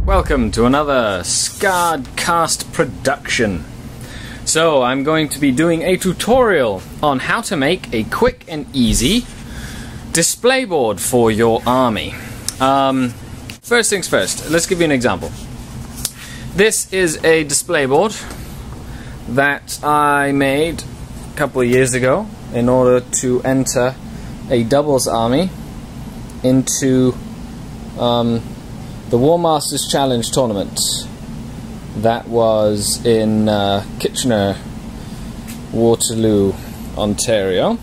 Welcome to another Skari production. So I'm going to be doing a tutorial on how to make a quick and easy display board for your army. First things first, let's give you an example. This is a display board that I made a couple of years ago in order to enter a doubles army into the War Masters Challenge tournament that was in Kitchener, Waterloo, Ontario.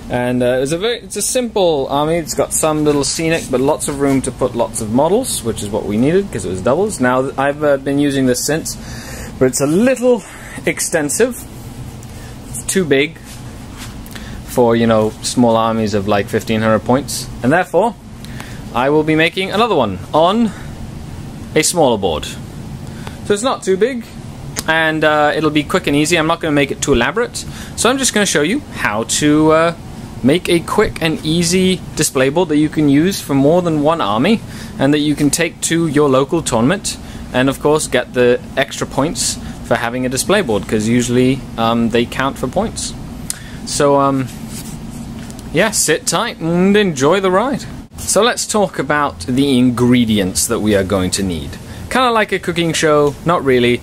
And it's a simple army. It's got some little scenic, but lots of room to put lots of models, which is what we needed because it was doubles. Now I've been using this since, but it's a little extensive. It's too big for, you know, small armies of like 1500 points, and therefore I will be making another one on a smaller board. So it's not too big, and it'll be quick and easy. I'm not going to make it too elaborate, so I'm just going to show you how to make a quick and easy display board that you can use for more than one army, and that you can take to your local tournament, and of course get the extra points for having a display board, because usually they count for points. So yeah, sit tight and enjoy the ride. So let's talk about the ingredients that we are going to need. Kind of like a cooking show, not really.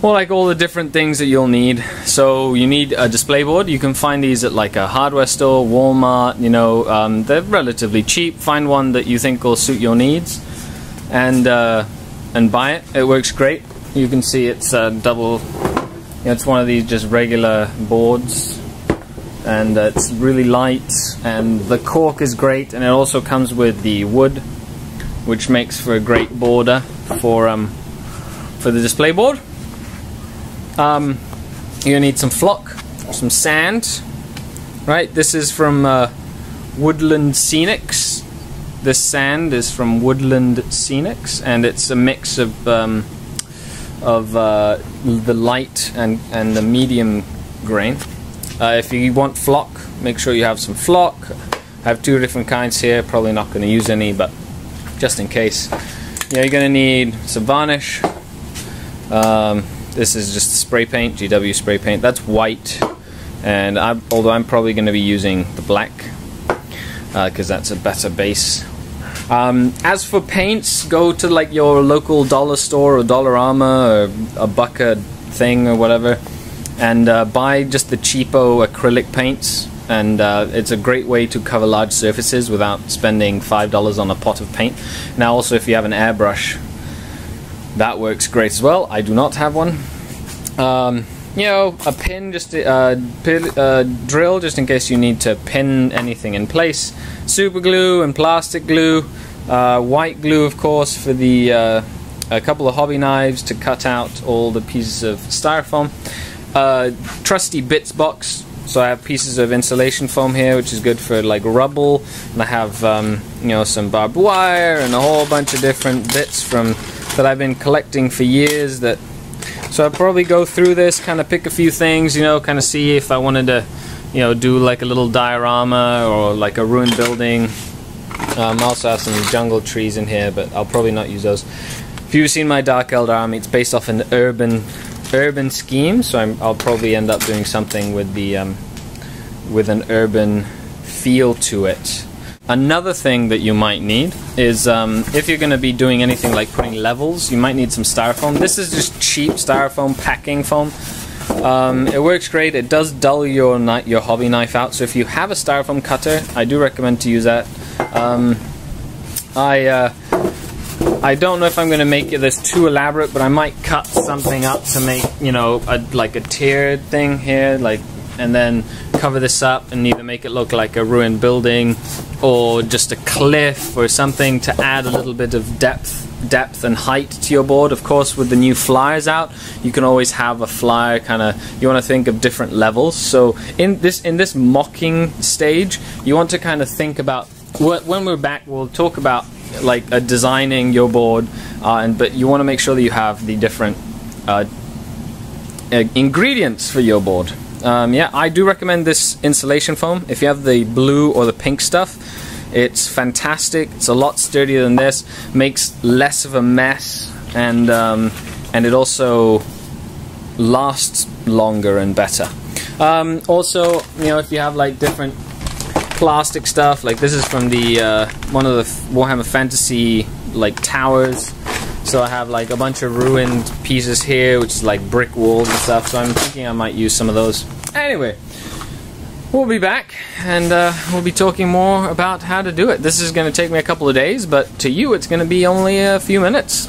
More like all the different things that you'll need. So you need a display board. You can find these at like a hardware store, Walmart, you know, they're relatively cheap. Find one that you think will suit your needs and buy it. It works great. You can see it's double, you know, it's one of these just regular boards. And it's really light, and the cork is great, and it also comes with the wood, which makes for a great border for the display board. You're gonna need some flock, some sand, right? This is from Woodland Scenics. This sand is from Woodland Scenics, and it's a mix of the light and the medium grain. If you want flock, make sure you have some flock. I have two different kinds here, probably not going to use any, but just in case. Yeah, you're going to need some varnish. This is just spray paint, GW spray paint. That's white, and although I'm probably going to be using the black, because that's a better base. As for paints, go to like your local dollar store or Dollarama or a bucket thing or whatever, and buy just the cheapo acrylic paints, and it's a great way to cover large surfaces without spending $5 on a pot of paint. Now also, if you have an airbrush, that works great as well. I do not have one. You know, a pin, just drill just in case you need to pin anything in place. Super glue and plastic glue. White glue, of course, for the a couple of hobby knives to cut out all the pieces of styrofoam. Trusty bits box, so I have pieces of insulation foam here, which is good for like rubble, and I have you know, some barbed wire and a whole bunch of different bits that I've been collecting for years. So I'll probably go through this, kind of pick a few things, you know, kind of see if I wanted to, you know, do like a little diorama or like a ruined building. I also have some jungle trees in here, but I'll probably not use those. If you've seen my Dark Elder army, it's based off an urban scheme, so I'll probably end up doing something with the with an urban feel to it. Another thing that you might need is if you're going to be doing anything like putting levels, you might need some styrofoam. This is just cheap styrofoam packing foam. It works great. It does dull your hobby knife out, so if you have a styrofoam cutter, I do recommend to use that. I don't know if I'm going to make this too elaborate, but I might cut something up to make, you know, like a tiered thing here, like, and then cover this up and either make it look like a ruined building or just a cliff or something to add a little bit of depth and height to your board. Of course, with the new flyers out, you can always have a flyer kind of, you want to think of different levels. So in this mocking stage, you want to kind of think about, when we're back, we'll talk about like designing your board, but you want to make sure that you have the different ingredients for your board. Yeah, I do recommend this insulation foam. If you have the blue or the pink stuff, It's fantastic. It's a lot sturdier than this, makes less of a mess, and it also lasts longer and better. Also, you know, if you have like different plastic stuff, like this is from the one of the Warhammer Fantasy like towers. So I have like a bunch of ruined pieces here, which is like brick walls and stuff. So I'm thinking I might use some of those. Anyway, we'll be back and we'll be talking more about how to do it. This is going to take me a couple of days, but to you it's going to be only a few minutes.